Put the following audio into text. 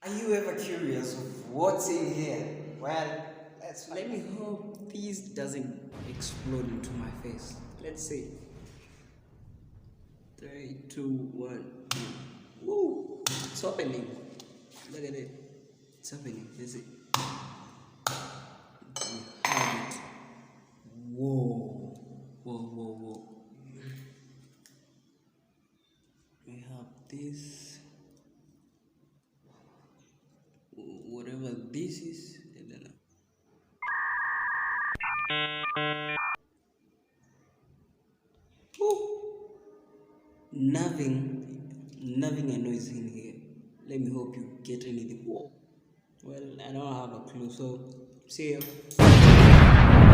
Are you ever curious of what's in here? Well, Let me hope this doesn't explode into my face. Let's see. 3, 2, 1. Woo! It's opening. Look at it. It's opening. Is it? We have it. Whoa. Whoa, whoa, whoa. We have this. Whatever this is. I don't know. Nothing I know is in here. Let me hope you get anything. Whoa. Well, I don't have a clue, so see you.